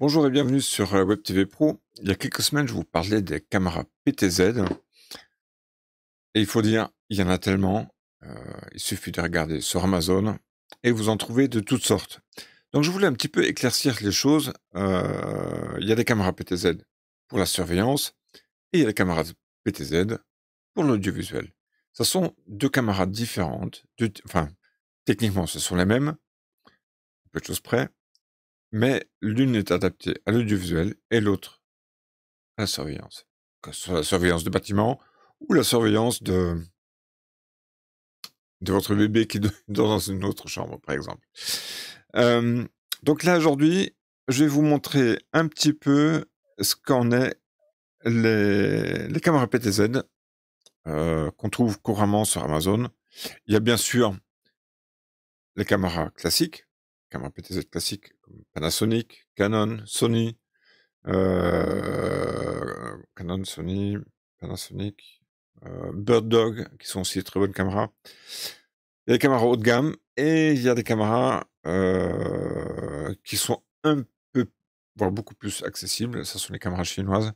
Bonjour et bienvenue sur Web TV Pro. Il y a quelques semaines, je vous parlais des caméras PTZ. Et il faut dire, il y en a tellement. Il suffit de regarder sur Amazon et vous en trouvez de toutes sortes. Donc je voulais un petit peu éclaircir les choses. Il y a des caméras PTZ pour la surveillance et il y a des caméras PTZ pour l'audiovisuel. Ce sont deux caméras différentes. Enfin, techniquement, ce sont les mêmes, peu de choses près, mais l'une est adaptée à l'audiovisuel et l'autre la surveillance. Que ce soit la surveillance de bâtiment ou la surveillance de votre bébé qui dort dans une autre chambre, par exemple. Donc là, aujourd'hui, je vais vous montrer un petit peu ce qu'en est les caméras PTZ qu'on trouve couramment sur Amazon. Il y a bien sûr les caméras classiques, caméras PTZ classiques comme Panasonic, Canon, Sony, Canon, Sony, Panasonic, Bird Dog, qui sont aussi de très bonnes caméras. Il y a des caméras haut de gamme et il y a des caméras qui sont un peu, voire beaucoup plus accessibles. Ce sont les caméras chinoises.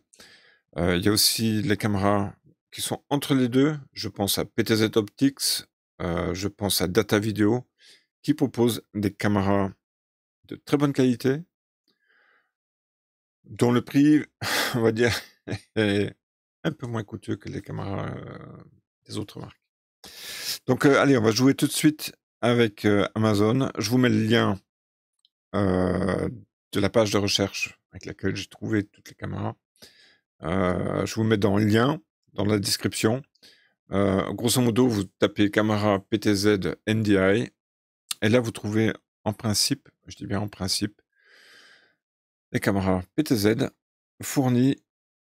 Il y a aussi les caméras qui sont entre les deux. Je pense à PTZ Optics, je pense à Data Video, qui proposent des caméras de très bonne qualité, dont le prix, on va dire, est un peu moins coûteux que les caméras des autres marques. Donc, allez, on va jouer tout de suite avec Amazon. Je vous mets le lien de la page de recherche avec laquelle j'ai trouvé toutes les caméras. Je vous mets dans le lien, dans la description. Grosso modo, vous tapez caméra PTZ NDI, et là, vous trouvez en principe, je dis bien en principe, les caméras PTZ fournies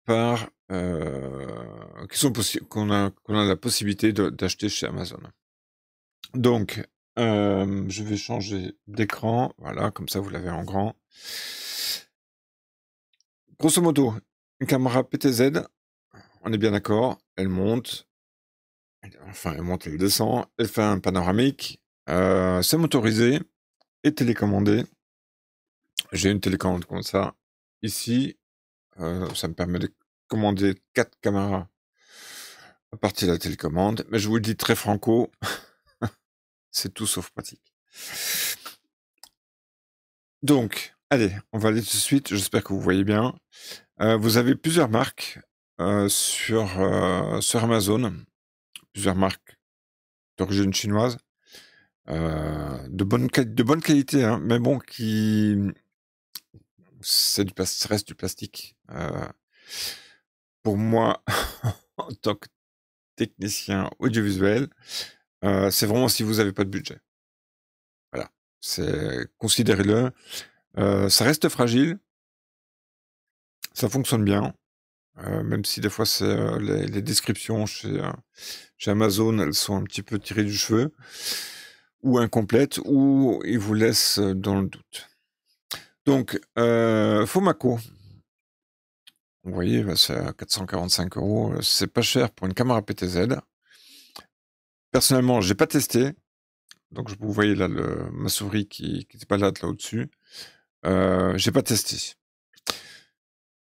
par qu'on a la possibilité d'acheter chez Amazon. Donc, je vais changer d'écran, voilà, comme ça vous l'avez en grand. Grosso modo, une caméra PTZ, on est bien d'accord, elle monte, elle descend, elle fait un panoramique, c'est motorisé et télécommandé. J'ai une télécommande comme ça, ici, ça me permet de commander 4 caméras à partir de la télécommande, mais je vous le dis très franco, c'est tout sauf pratique. Donc, allez, on va aller tout de suite, j'espère que vous voyez bien. Vous avez plusieurs marques sur Amazon, plusieurs marques d'origine chinoise, de bonne qualité, hein, mais bon, ça reste du plastique. Pour moi, en tant que technicien audiovisuel, c'est vraiment si vous n'avez pas de budget. Voilà, considérez-le. Ça reste fragile, ça fonctionne bien, même si des fois les descriptions chez Amazon, elles sont un petit peu tirées du cheveu, ou incomplètes, ou ils vous laissent dans le doute. Donc, Fomaco, vous voyez, bah, c'est à 445 €, c'est pas cher pour une caméra PTZ. Personnellement, j'ai pas testé, donc vous voyez là ma souris qui se balade là au-dessus. J'ai pas testé.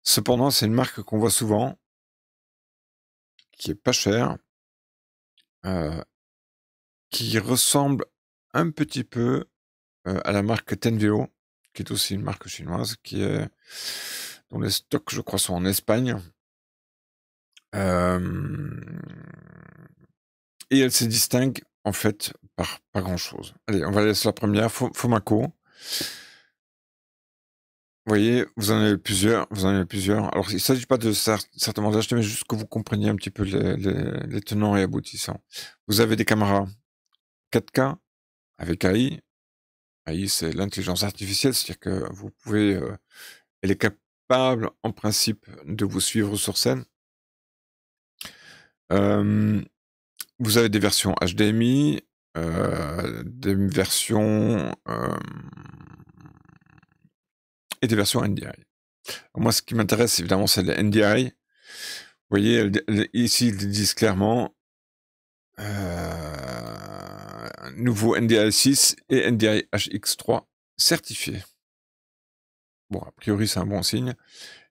Cependant, c'est une marque qu'on voit souvent, qui est pas chère, qui ressemble un petit peu à la marque Tenveo, qui est aussi une marque chinoise, dont les stocks, je crois, sont en Espagne. Et elle se distingue en fait par pas grand-chose. Allez, on va aller sur la première, Fomaco. Vous voyez, vous en avez plusieurs, Alors, il ne s'agit pas de certainement d'acheter, mais juste que vous compreniez un petit peu les tenants et aboutissants. Vous avez des caméras 4K avec AI. AI, c'est l'intelligence artificielle, c'est-à-dire que elle est capable, en principe, de vous suivre sur scène. Vous avez des versions HDMI, des versions et des versions NDI. Moi, ce qui m'intéresse, évidemment, c'est les NDI. Vous voyez, ici, ils disent clairement nouveau NDI 6 et NDI HX3 certifiés. Bon, a priori, c'est un bon signe.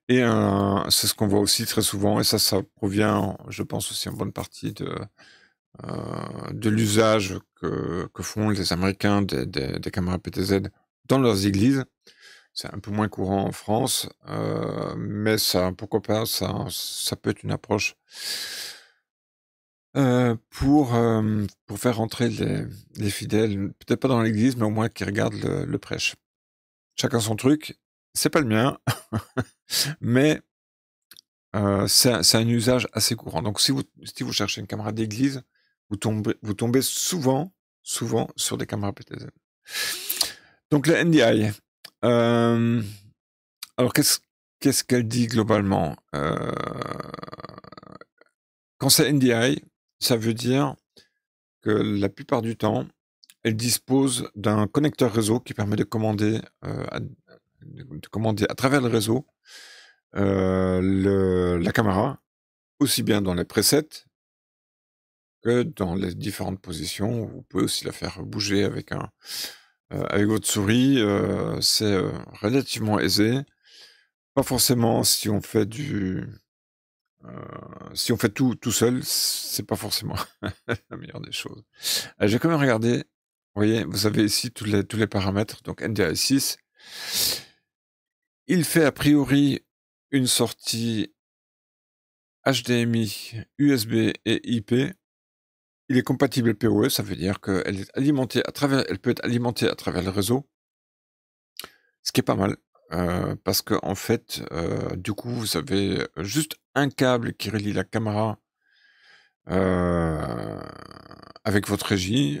Et c'est ce qu'on voit aussi très souvent, et ça provient, je pense aussi en bonne partie de l'usage que font les Américains des caméras PTZ dans leurs églises. C'est un peu moins courant en France, mais ça, pourquoi pas, ça peut être une approche pour faire rentrer les fidèles, peut-être pas dans l'église, mais au moins qui regardent le prêche. Chacun son truc, c'est pas le mien, mais c'est un usage assez courant. Donc si vous cherchez une caméra d'église, vous tombez souvent sur des caméras PTZ. Donc la NDI, alors qu'est-ce qu'elle dit globalement? Quand c'est NDI, ça veut dire que la plupart du temps, elle dispose d'un connecteur réseau qui permet de commander à travers le réseau la caméra, aussi bien dans les presets que dans les différentes positions. Vous pouvez aussi la faire bouger avec votre souris. C'est relativement aisé. Pas forcément si on fait tout seul, c'est pas forcément la meilleure des choses. J'ai quand même regardé. Vous voyez, vous avez ici tous les paramètres. Donc NDI 6. Il fait a priori une sortie HDMI, USB et IP. Il est compatible PoE, ça veut dire qu'elle elle peut être alimentée à travers le réseau, ce qui est pas mal, parce que en fait, du coup, vous avez juste un câble qui relie la caméra avec votre régie,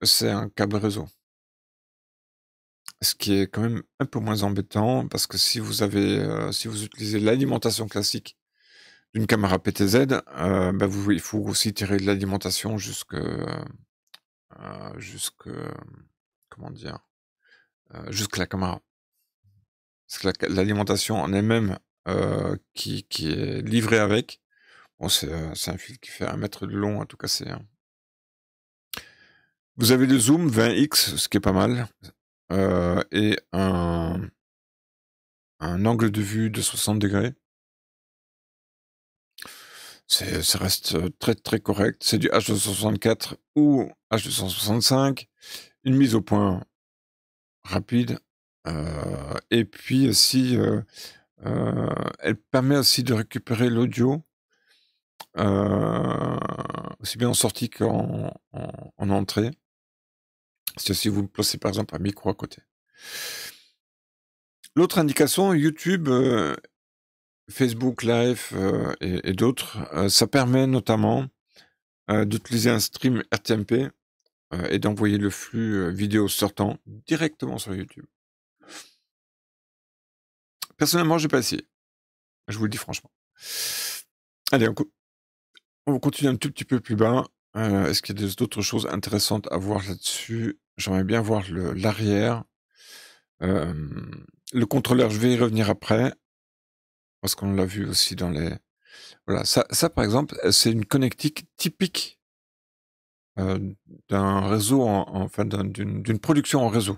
c'est un câble réseau. Ce qui est quand même un peu moins embêtant, parce que si vous utilisez l'alimentation classique d'une caméra PTZ, il faut aussi tirer de l'alimentation comment dire? Jusqu'à la caméra. Parce que l'alimentation en elle-même, qui est livrée avec, bon, c'est un fil qui fait 1 mètre de long, à tout casser, hein. Vous avez le zoom 20x, ce qui est pas mal, et un angle de vue de 60°. Ça reste très, très correct. C'est du H264 ou H265. Une mise au point rapide. Et puis aussi, elle permet aussi de récupérer l'audio, aussi bien en sortie qu'en entrée. Si vous placez par exemple un micro à côté. L'autre indication, YouTube, Facebook Live et d'autres, ça permet notamment d'utiliser un stream RTMP et d'envoyer le flux vidéo sortant directement sur YouTube. Personnellement, j'ai pas essayé. Je vous le dis franchement. Allez, on continue un tout petit peu plus bas. Est-ce qu'il y a d'autres choses intéressantes à voir là-dessus? J'aimerais bien voir l'arrière. Le contrôleur, je vais y revenir après, parce qu'on l'a vu aussi dans les... Voilà, ça par exemple, c'est une connectique typique d'un réseau, enfin d'une production en réseau.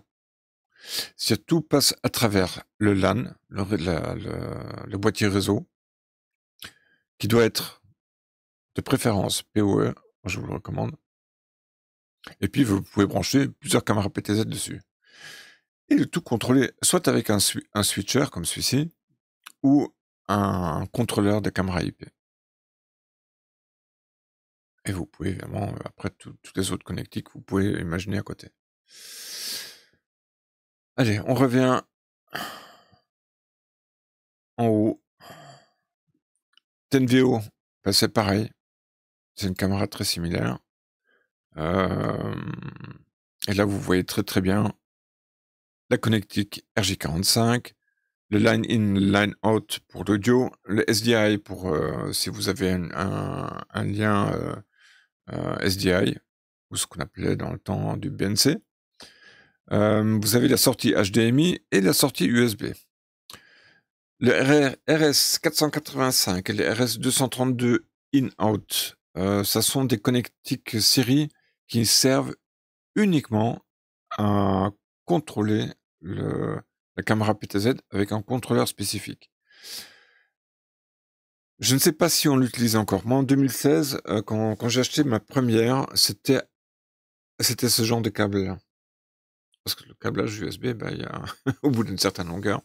Si tout passe à travers le LAN, le boîtier réseau, qui doit être de préférence PoE, je vous le recommande. Et puis vous pouvez brancher plusieurs caméras PTZ dessus. Et le tout contrôler soit avec un switcher comme celui-ci, ou un contrôleur de caméra IP. Et vous pouvez évidemment, après toutes les autres connectiques, vous pouvez imaginer à côté. Allez, on revient en haut. Tenveo, c'est pareil. C'est une caméra très similaire. Et là, vous voyez très très bien la connectique RJ45, le line in, line out pour l'audio, le SDI pour si vous avez un lien SDI, ou ce qu'on appelait dans le temps du BNC. Vous avez la sortie HDMI et la sortie USB. Le RS485 et le RS232 in-out, ça sont des connectiques série qui servent uniquement à contrôler la caméra PTZ avec un contrôleur spécifique. Je ne sais pas si on l'utilise encore. Moi, en 2016, quand j'ai acheté ma première, c'était ce genre de câble-là. Parce que le câblage USB, il y a au bout d'une certaine longueur,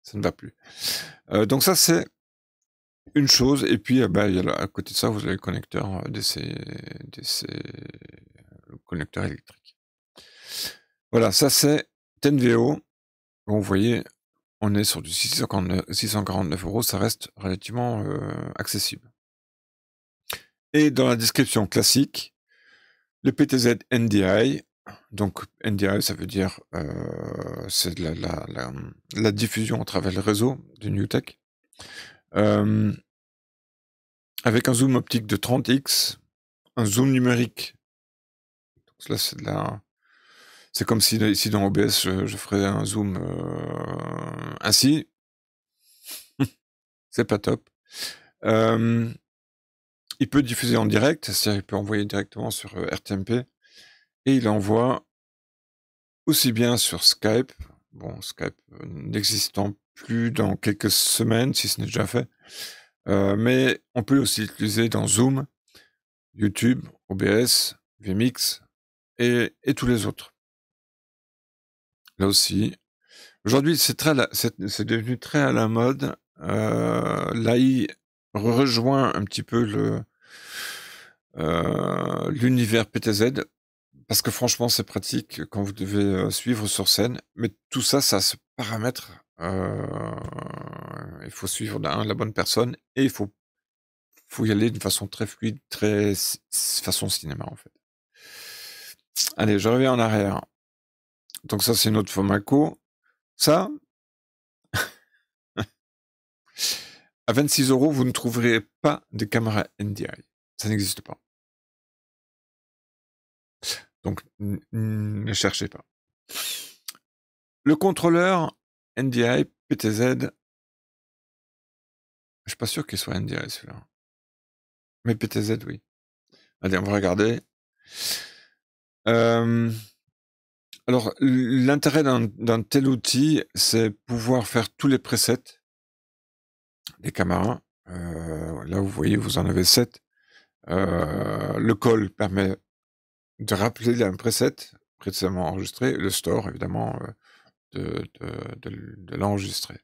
ça ne va plus. Donc ça, c'est une chose. Et puis, il y a à côté de ça, vous avez le connecteur DC, le connecteur électrique. Voilà, ça c'est Tenveo. Bon, vous voyez, on est sur du 649 €, ça reste relativement accessible. Et dans la description classique, le PTZ NDI. Donc NDI, ça veut dire c'est de la diffusion à travers le réseau de NewTek. Avec un zoom optique de 30x, un zoom numérique. Donc là, c'est comme si ici dans OBS, je ferais un zoom ainsi. C'est pas top. Il peut diffuser en direct, c'est-à-dire il peut envoyer directement sur RTMP, et il envoie aussi bien sur Skype, bon, Skype n'existant plus dans quelques semaines, si ce n'est déjà fait, mais on peut aussi l'utiliser dans Zoom, YouTube, OBS, vMix et tous les autres. Là aussi, aujourd'hui, c'est devenu très à la mode. L'AI rejoint un petit peu l'univers PTZ, parce que franchement, c'est pratique quand vous devez suivre sur scène. Mais tout ça, ça se paramètre. Il faut suivre la bonne personne, et il faut y aller d'une façon très fluide, très façon cinéma en fait. Allez, je reviens en arrière. Donc ça, c'est notre Fomaco. Ça, à 26 €, vous ne trouverez pas de caméra NDI. Ça n'existe pas. Donc, ne cherchez pas. Le contrôleur NDI PTZ, je suis pas sûr qu'il soit NDI celui-là. Mais PTZ, oui. Allez, on va regarder. Alors, l'intérêt d'un tel outil, c'est pouvoir faire tous les presets des caméras. Là, vous voyez, vous en avez 7. Le call permet de rappeler un preset précédemment enregistré, le store, évidemment, de l'enregistrer.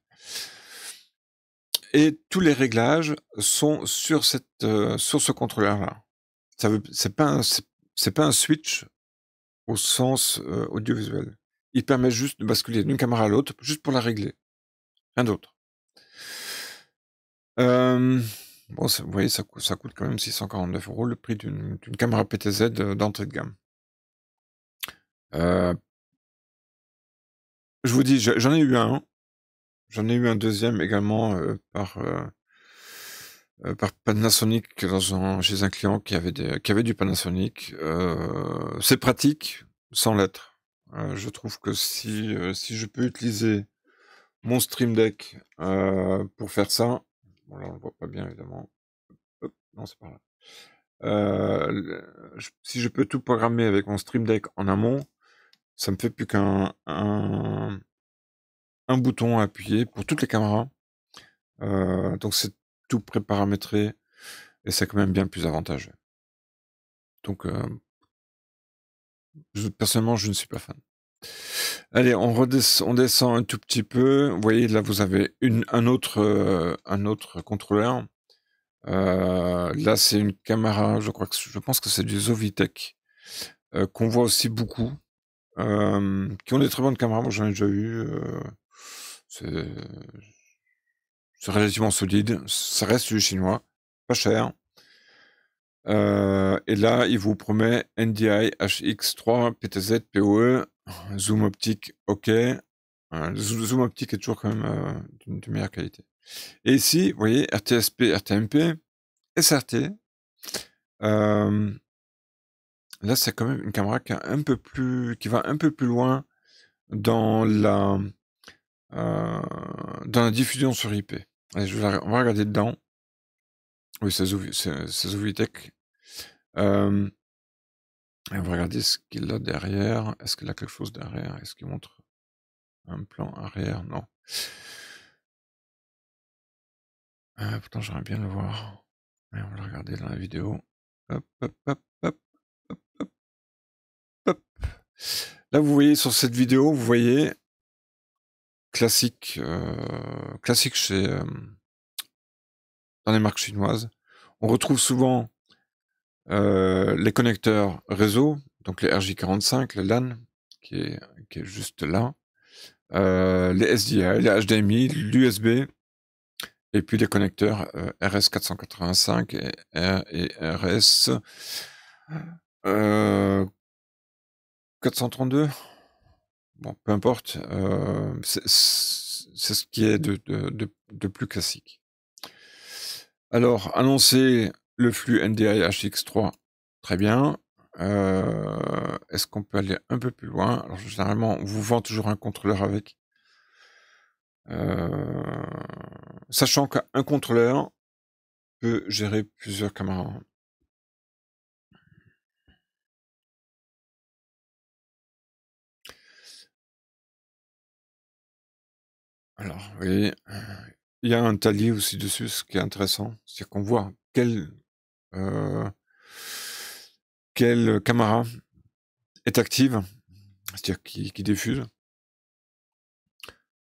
Et tous les réglages sont sur ce contrôleur-là. C'est pas un switch au sens audiovisuel. Il permet juste de basculer d'une caméra à l'autre, juste pour la régler. Rien d'autre. Bon, vous voyez, ça coûte quand même 649 €, le prix d'une caméra PTZ d'entrée de gamme. Je vous dis, j'en ai eu un. J'en ai eu un deuxième également par Panasonic chez un client qui avait du Panasonic. C'est pratique sans l'être. Je trouve que si je peux utiliser mon Stream Deck pour faire ça, bon là on le voit pas bien évidemment. Hop, non, c'est pas là. Si je peux tout programmer avec mon Stream Deck en amont, ça me fait plus qu'un bouton à appuyer pour toutes les caméras. Donc c'est tout préparamétré, et c'est quand même bien plus avantageux. Donc personnellement, je ne suis pas fan. Allez, on descend un tout petit peu. Vous voyez, là, vous avez un autre contrôleur. Là, c'est une caméra, je pense que c'est du Zovitech, qu'on voit aussi beaucoup, qui ont des très bonnes caméras. Moi, j'en ai déjà eu. C'est relativement solide. Ça reste du chinois, pas cher. Et là, il vous promet NDI HX3 PTZ PoE, zoom optique OK. Le zoom optique est toujours quand même de meilleure qualité. Et ici, vous voyez, RTSP, RTMP, SRT. Là, c'est quand même une caméra qui va un peu plus loin dans la diffusion sur IP. Allez, on va regarder dedans. Oui, c'est Zovitech. Et on va regarder ce qu'il a derrière. Est-ce qu'il a quelque chose derrière? Est-ce qu'il montre? Un plan arrière, non. Pourtant, j'aimerais bien le voir. Allez, on va le regarder dans la vidéo. Hop, hop, hop, hop, hop, hop, hop. Là, vous voyez sur cette vidéo, vous voyez classique, classique chez dans les marques chinoises. On retrouve souvent les connecteurs réseau, donc les RJ45, le LAN, qui est juste là. Les SDI, les HDMI, l'USB, et puis les connecteurs RS485 et RS 432. Bon, peu importe, c'est ce qui est de plus classique. Alors, annoncer le flux NDI HX3, très bien. Est-ce qu'on peut aller un peu plus loin? Alors, généralement, on vous vend toujours un contrôleur avec. Sachant qu'un contrôleur peut gérer plusieurs caméras. Alors, vous voyez, il y a un tally aussi dessus, ce qui est intéressant. C'est-à-dire qu'on voit quelle caméra est active, c'est-à-dire qui diffuse.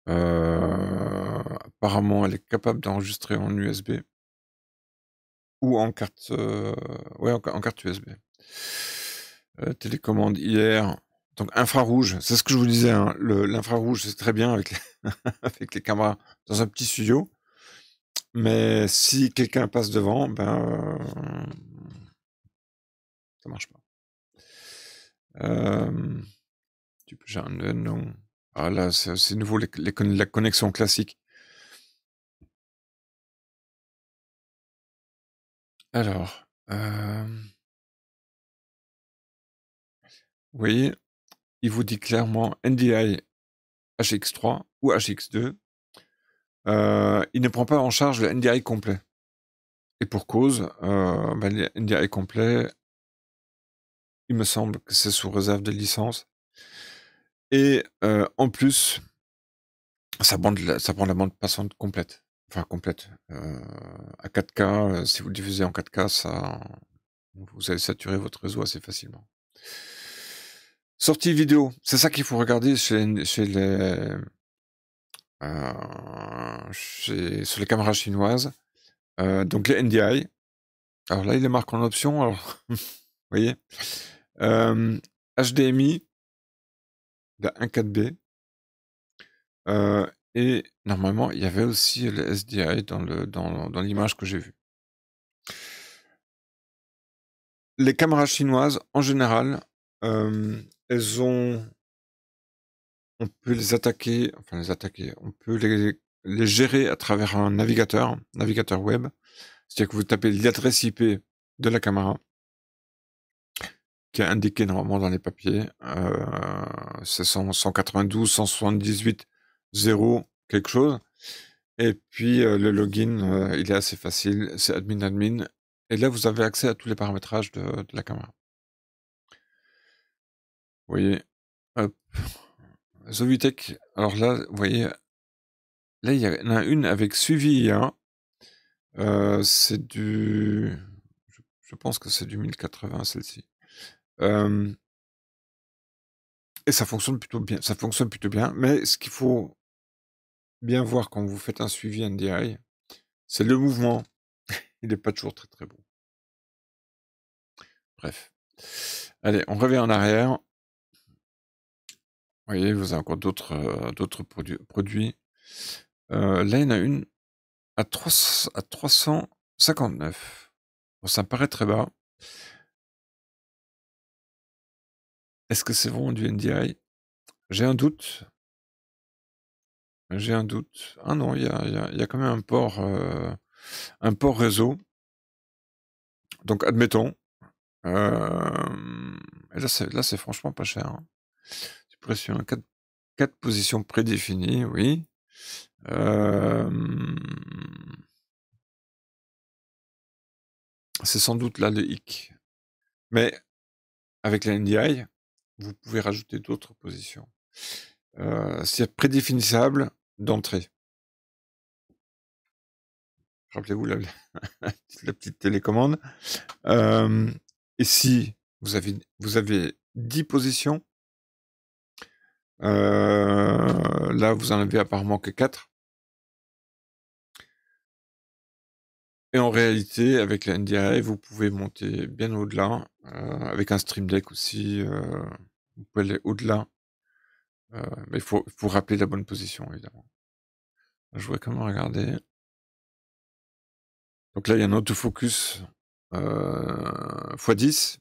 Apparemment, elle est capable d'enregistrer en USB ou en carte, ouais, en carte USB. Télécommande hier, donc infrarouge, c'est ce que je vous disais, hein, l'infrarouge, c'est très bien avec avec les caméras dans un petit studio, mais si quelqu'un passe devant, ben, ça marche pas. J'ai un non. Ah là, c'est nouveau la connexion classique. Alors, vous voyez, il vous dit clairement NDI HX3 ou HX2. Il ne prend pas en charge le NDI complet. Et pour cause, le NDI complet, il me semble que c'est sous réserve de licence. Et en plus, ça prend la bande passante complète. Enfin, complète. À 4K, si vous le diffusez en 4K, vous allez saturer votre réseau assez facilement. Sortie vidéo, c'est ça qu'il faut regarder sur les caméras chinoises. Donc les NDI. Alors là, il est marqué en option. Alors, vous voyez, HDMI, il y a un 4B. Et normalement, il y avait aussi le SDI dans l'image que j'ai vue. Les caméras chinoises, en général, on peut les attaquer, on peut les gérer à travers un navigateur web. C'est-à-dire que vous tapez l'adresse IP de la caméra, qui est indiquée normalement dans les papiers. C'est 192, 178, 0, quelque chose. Et puis le login, il est assez facile, c'est admin. Et là, vous avez accès à tous les paramétrages de la caméra. Vous voyez, hop. Zovitech, alors là, vous voyez, là, il y en a une avec suivi IA. C'est du... Je pense que c'est du 1080, celle-ci. Et ça fonctionne plutôt bien. Mais ce qu'il faut bien voir quand vous faites un suivi NDI, c'est le mouvement. Il n'est pas toujours très très bon. Bref. Allez, on revient en arrière. Vous voyez, vous avez encore d'autres produits. Là, il y en a une à 359. Bon, ça me paraît très bas. Est-ce que c'est vraiment du NDI? J'ai un doute. Ah non, il y a quand même un port réseau. Donc, admettons. Et là, c'est franchement pas cher, hein. Suppression 4 positions prédéfinies, oui. C'est sans doute là le hic. Mais avec la NDI, vous pouvez rajouter d'autres positions. c'est prédéfinissable d'entrée. Rappelez-vous la petite télécommande. Et si vous avez 10 positions, là, vous en avez apparemment que 4. Et en réalité, avec la NDI, vous pouvez monter bien au-delà, avec un Stream Deck aussi, vous pouvez aller au-delà. Mais il faut rappeler la bonne position, évidemment. Je voudrais quand même regarder. Donc là, il y a un autofocus x10.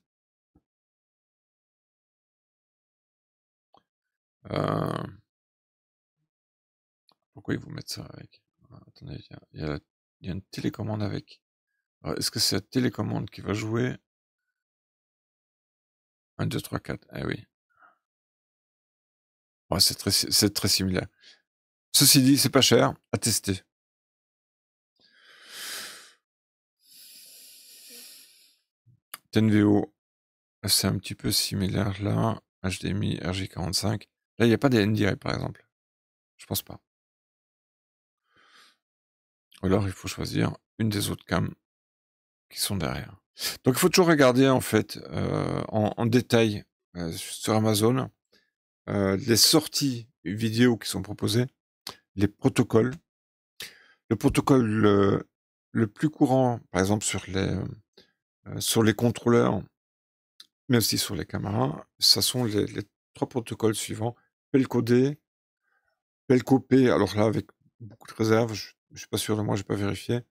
Pourquoi ils vous mettent ça avec? Attendez, il y a une télécommande avec. Est-ce que c'est la télécommande qui va jouer? 1, 2, 3, 4. Ah oui. Ouais, c'est très similaire. Ceci dit, c'est pas cher à tester. TenVO, c'est un petit peu similaire là. HDMI, RJ45. Là, il n'y a pas des NDI par exemple. Je pense pas. Ou alors, il faut choisir une des autres cams qui sont derrière. Donc, il faut toujours regarder en fait en détail sur Amazon les sorties vidéo qui sont proposées, les protocoles. Le protocole le plus courant, par exemple sur les contrôleurs, mais aussi sur les caméras, ce sont les 3 protocoles suivants. Pelco-D, Pelco-P, alors là avec beaucoup de réserves, je suis pas sûr de moi, j'ai pas vérifié,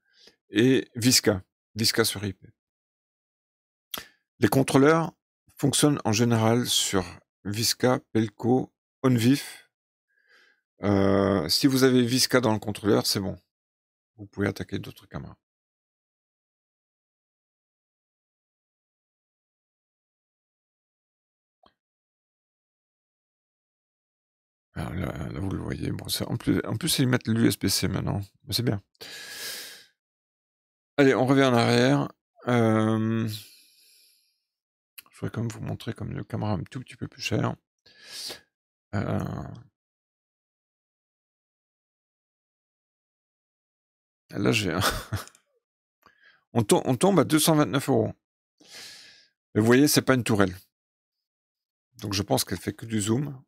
et Visca sur IP. Les contrôleurs fonctionnent en général sur Visca, Pelco, OnVIF. Si vous avez Visca dans le contrôleur, c'est bon. Vous pouvez attaquer d'autres caméras. Alors là, vous le voyez. Bon, en plus, ils mettent l'USB-C maintenant. C'est bien. Allez, on revient en arrière. Je voudrais quand même vous montrer comme une caméra un tout petit peu plus chère. Là, j'ai un... on tombe à 229 €. Mais vous voyez, c'est pas une tourelle. Donc je pense qu'elle fait que du zoom.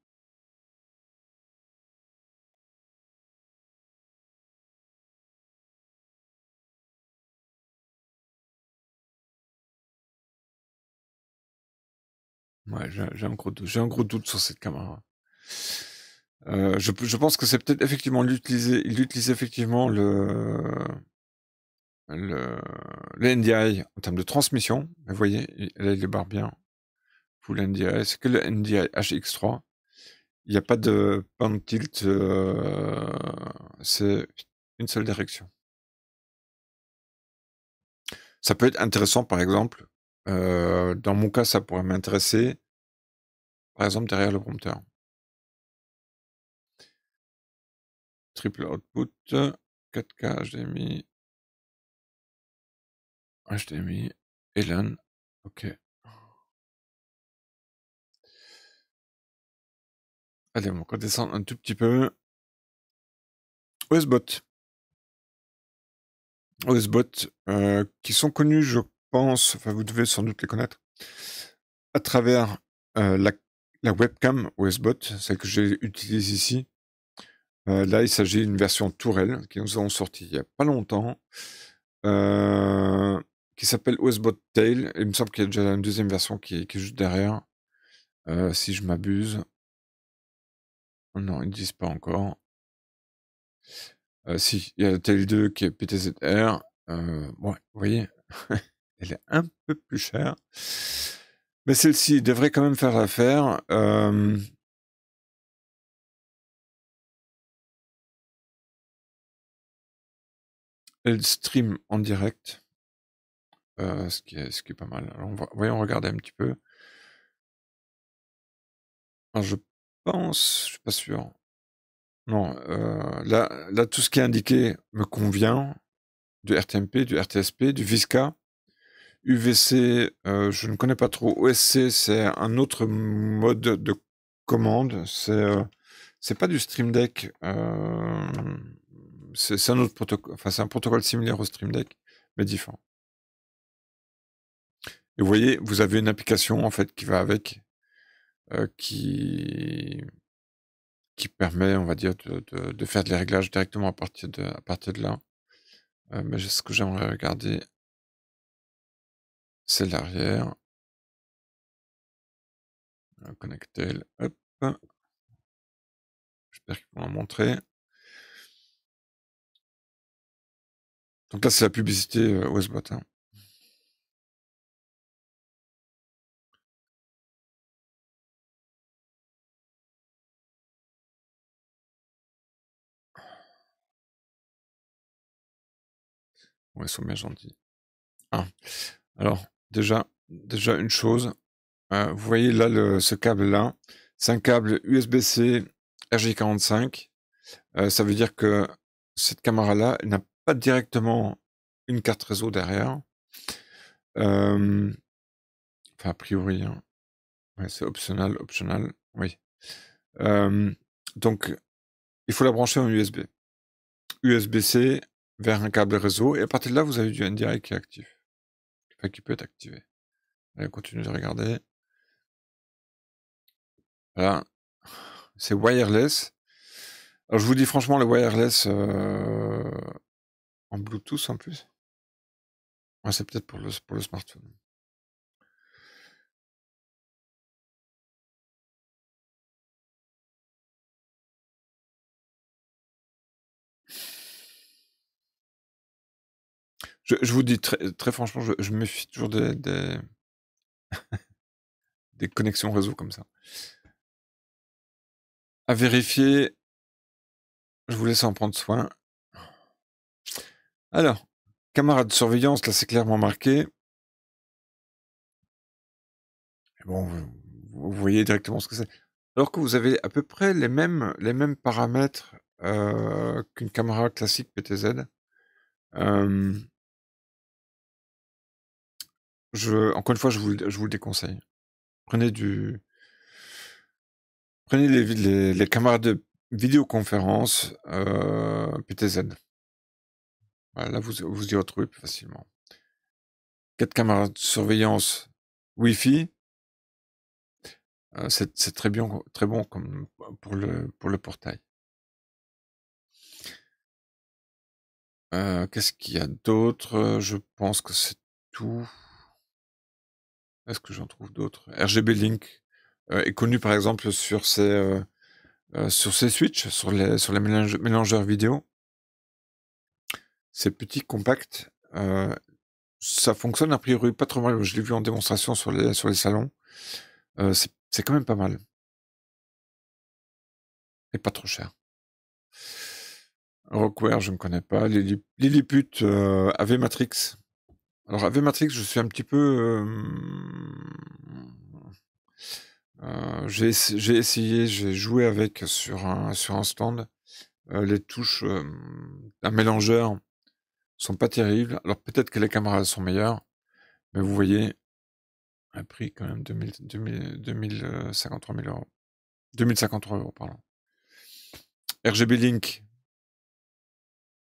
Ouais, j'ai un gros doute sur cette caméra. Je pense que c'est peut-être effectivement il utilise effectivement le NDI en termes de transmission. Vous voyez, là, il barre bien. Full NDI, c'est que le NDI HX3. Il n'y a pas de pan tilt, c'est une seule direction. Ça peut être intéressant, par exemple, dans mon cas, ça pourrait m'intéresser, par exemple, derrière le prompteur. Triple output, 4K HDMI, LAN, ok. Allez, on va redescendre un tout petit peu. OSBot. OSBot, qui sont connus, je pense, enfin vous devez sans doute les connaître, à travers la webcam OSBot, celle que j'utilise ici. Là, il s'agit d'une version tourelle qui nous ont sorti il n'y a pas longtemps, qui s'appelle OSBot Tail. Il me semble qu'il y a déjà une deuxième version qui est juste derrière, si je m'abuse. Non, ils ne disent pas encore. Si, il y a la Tail 2 qui est PTZR. Ouais, vous voyez, elle est un peu plus chère. Mais celle-ci devrait quand même faire l'affaire. Elle stream en direct, ce qui est pas mal. Alors voyons regarder un petit peu. Alors je pense, je suis pas sûr. Non, là, tout ce qui est indiqué me convient. Du RTMP, du RTSP, du Visca. UVC, je ne connais pas trop. OSC, c'est un autre mode de commande. c'est pas du Stream Deck. C'est un autre protocole. Enfin, c'est un protocole similaire au Stream Deck, mais différent. Et vous voyez, vous avez une application en fait qui va avec, qui permet, on va dire, de faire des réglages directement à partir de là. Mais ce que j'aimerais regarder, c'est l'arrière. Connectel, hop. J'espère qu'ils vont en montrer. Donc là, c'est la publicité OSBot. Hein. Ouais, ils sont bien gentils. Ah. Alors, déjà une chose. Vous voyez là, ce câble-là, c'est un câble USB-C RJ45. Ça veut dire que cette caméra-là, elle n'a pas directement une carte réseau derrière. Enfin, a priori, hein. Ouais, c'est optional, oui. Donc, il faut la brancher en USB. USB-C vers un câble réseau, et à partir de là, vous avez du NDI qui est actif. Enfin, qui peut être activé. Allez, on continue de regarder. Voilà. C'est wireless. Alors, je vous dis franchement, le wireless en Bluetooth en plus. Ouais, c'est peut-être pour le smartphone. Je vous dis très franchement, je me méfie toujours des connexions réseau comme ça. À vérifier, je vous laisse en prendre soin. Alors, camarade de surveillance, là c'est clairement marqué. Bon, vous voyez directement ce que c'est. Alors que vous avez à peu près les mêmes paramètres qu'une caméra classique PTZ. Encore une fois, je vous le déconseille. Prenez les caméras de vidéoconférence PTZ. Voilà, là, vous y retrouvez plus facilement. 4 caméras de surveillance Wi-Fi. C'est très bon comme pour le portail. Qu'est-ce qu'il y a d'autre? Je pense que c'est tout. Est-ce que j'en trouve d'autres? RGB Link est connu par exemple sur ses switches, sur les mélangeurs vidéo. C'est petit, compact. Ça fonctionne a priori pas trop mal. Je l'ai vu en démonstration sur les salons. C'est quand même pas mal. Et pas trop cher. Rockware, je ne connais pas. Lilliput, AV Matrix. Alors AV Matrix, je suis un petit peu... j'ai essayé, j'ai joué avec sur un stand. Les touches d'un mélangeur sont pas terribles. Alors peut-être que les caméras sont meilleures, mais vous voyez, un prix quand même 2053 000 euros. 2053 euros, pardon. RGB Link,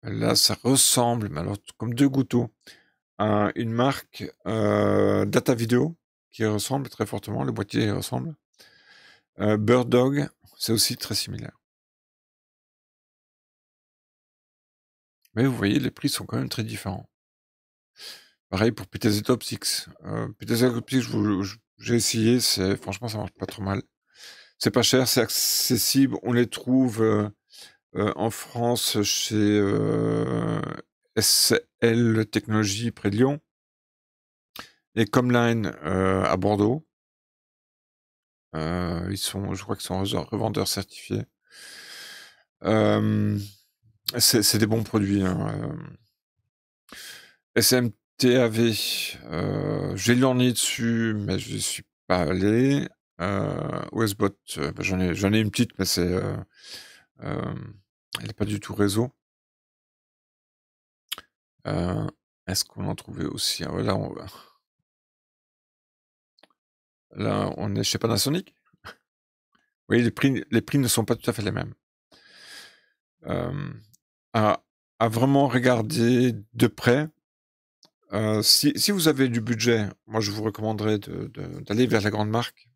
là ça ressemble, mais alors comme deux gouttes, à une marque Data Video qui ressemble très fortement, le boîtier ressemble. Bird Dog, c'est aussi très similaire. Mais vous voyez, les prix sont quand même très différents. Pareil pour PTZ Optics. PTZ Optics, j'ai essayé, franchement, ça marche pas trop mal. C'est pas cher, c'est accessible. On les trouve en France chez SL Technologies près de Lyon et Comline à Bordeaux. Je crois qu'ils sont revendeurs certifiés. C'est des bons produits. Hein. SMTAV, j'ai lorgné dessus, mais je ne suis pas allé. OSBot, bah, j'en ai une petite, mais elle n'est pas du tout réseau. Est-ce qu'on en trouvait aussi? Ah, là, on est chez Panasonic. voyez, les prix ne sont pas tout à fait les mêmes. À vraiment regarder de près. Si vous avez du budget, moi je vous recommanderais d'aller vers la grande marque,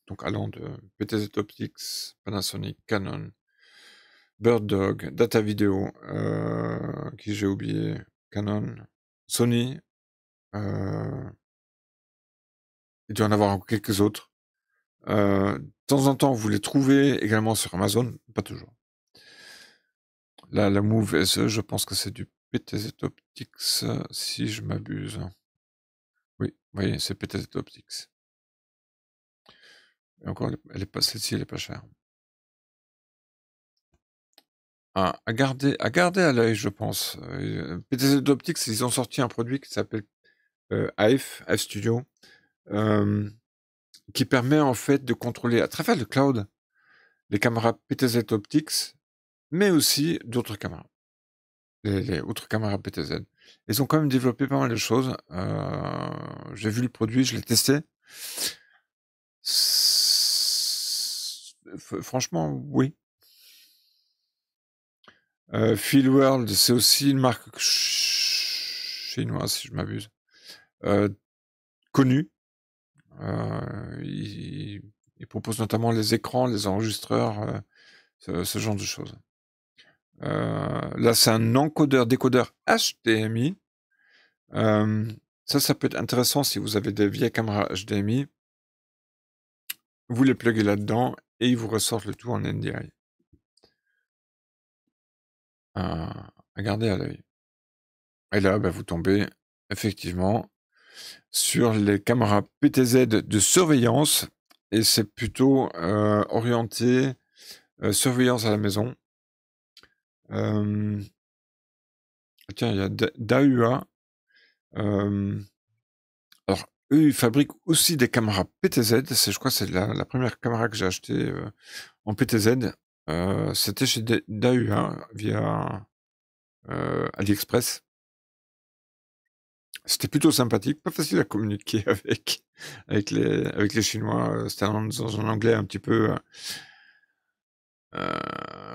donc allant de PTZ Optics, Panasonic, Canon, Bird Dog, Data Video, qui j'ai oublié, Canon, Sony, il doit y en avoir quelques autres. De temps en temps, vous les trouvez également sur Amazon, pas toujours. Là, la Move SE, je pense que c'est du PTZ Optics, si je m'abuse. Oui, vous voyez, c'est PTZ Optics. Et encore, celle-ci, elle est pas chère. À garder à l'œil, je pense. PTZ Optics, ils ont sorti un produit qui s'appelle AF Studio, qui permet en fait de contrôler à travers le cloud les caméras PTZ Optics, mais aussi d'autres caméras, les autres caméras PTZ. Ils ont quand même développé pas mal de choses. J'ai vu le produit, je l'ai testé. Franchement, oui. Fieldworld, c'est aussi une marque chinoise, si je m'abuse. Connue. Ils proposent notamment les écrans, les enregistreurs, ce genre de choses. Là, c'est un encodeur-décodeur HDMI. Ça peut être intéressant si vous avez des vieilles caméras HDMI. Vous les pluguez là-dedans et ils vous ressortent le tout en NDI. À garder à l'œil. Et là, vous tombez effectivement sur les caméras PTZ de surveillance, et c'est plutôt orienté surveillance à la maison. Tiens, il y a Dahua. Alors, eux, ils fabriquent aussi des caméras PTZ. Je crois que c'est la première caméra que j'ai achetée en PTZ. C'était chez Dahua via AliExpress. C'était plutôt sympathique, pas facile à communiquer avec les Chinois. C'était dans un anglais un petit peu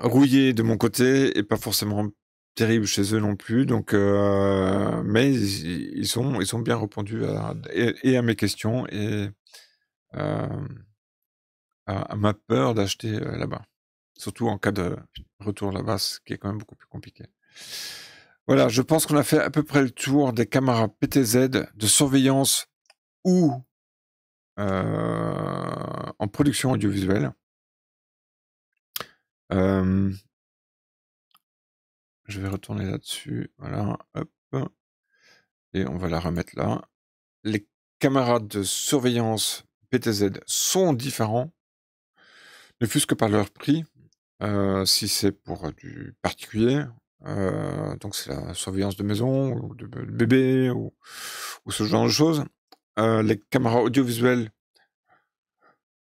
rouillé de mon côté et pas forcément terrible chez eux non plus. Donc, mais ils sont bien répondus à mes questions et à ma peur d'acheter là-bas. Surtout en cas de retour là-bas, ce qui est quand même beaucoup plus compliqué. Voilà, je pense qu'on a fait à peu près le tour des caméras PTZ de surveillance ou en production audiovisuelle. Je vais retourner là-dessus. Voilà, hop. Et on va la remettre là. Les caméras de surveillance PTZ sont différents, ne fût-ce que par leur prix. Si c'est pour du particulier, donc c'est la surveillance de maison ou de bébé ou ce genre de choses. Les caméras audiovisuelles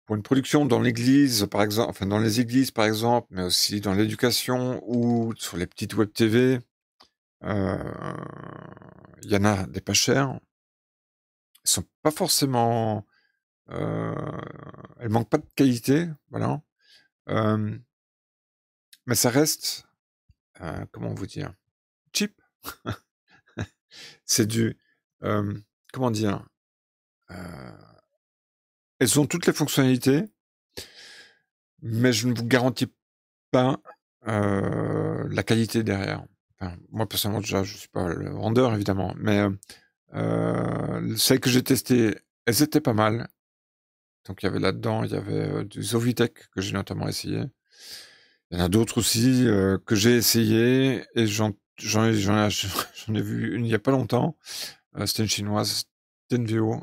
pour une production dans l'église, par exemple, enfin dans les églises par exemple, mais aussi dans l'éducation ou sur les petites web TV, il y en a des pas chers. Elles sont pas forcément, elles manquent pas de qualité, voilà. Mais ça reste, comment vous dire, cheap. C'est du, comment dire, elles ont toutes les fonctionnalités, mais je ne vous garantis pas la qualité derrière. Enfin, moi personnellement déjà, je suis pas le vendeur évidemment, mais celles que j'ai testées, elles étaient pas mal. Donc il y avait là-dedans, il y avait du Zovitech que j'ai notamment essayé. Il y en a d'autres aussi que j'ai essayé et j'en ai vu une il y a pas longtemps. C'était une chinoise, Tenveo.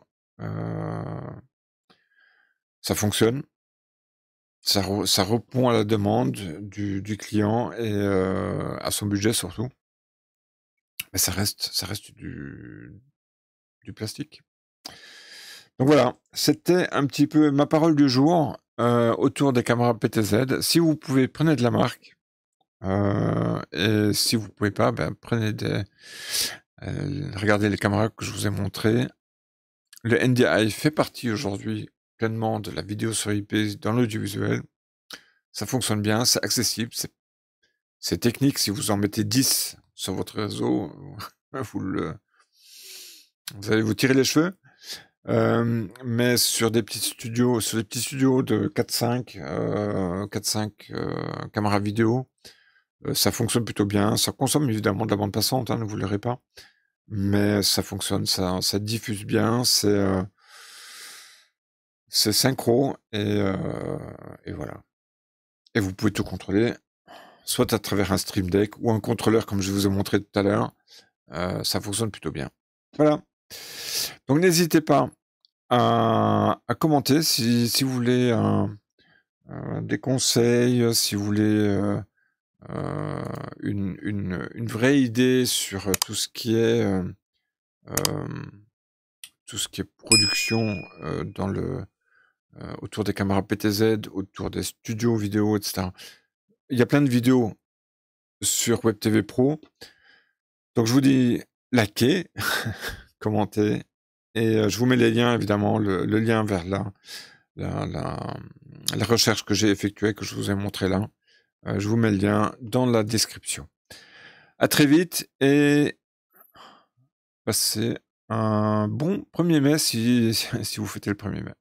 Ça fonctionne. Ça répond à la demande du client et à son budget surtout. Mais ça reste du plastique. Donc voilà, c'était un petit peu ma parole du jour autour des caméras PTZ. Si vous pouvez, prenez de la marque. Et si vous pouvez pas, prenez regardez les caméras que je vous ai montrées. Le NDI fait partie aujourd'hui pleinement de la vidéo sur IP dans l'audiovisuel. Ça fonctionne bien, c'est accessible, c'est technique. Si vous en mettez 10 sur votre réseau, vous allez vous tirer les cheveux. Mais sur des petits studios de 4-5 caméras vidéo, ça fonctionne plutôt bien. Ça consomme évidemment de la bande passante, ne vous l'aurez pas. Mais ça fonctionne, ça diffuse bien, c'est synchro et voilà. Et vous pouvez tout contrôler, soit à travers un Stream Deck ou un contrôleur comme je vous ai montré tout à l'heure. Ça fonctionne plutôt bien. Voilà. Donc n'hésitez pas à commenter si vous voulez des conseils, si vous voulez une vraie idée sur tout ce qui est production autour des caméras PTZ, autour des studios vidéo, etc. Il y a plein de vidéos sur Web TV Pro. Donc je vous dis likez, commentez, et je vous mets les liens, évidemment, le lien vers la recherche que j'ai effectuée, que je vous ai montré là. Je vous mets le lien dans la description. À très vite et passez un bon 1er mai si vous fêtez le 1er mai.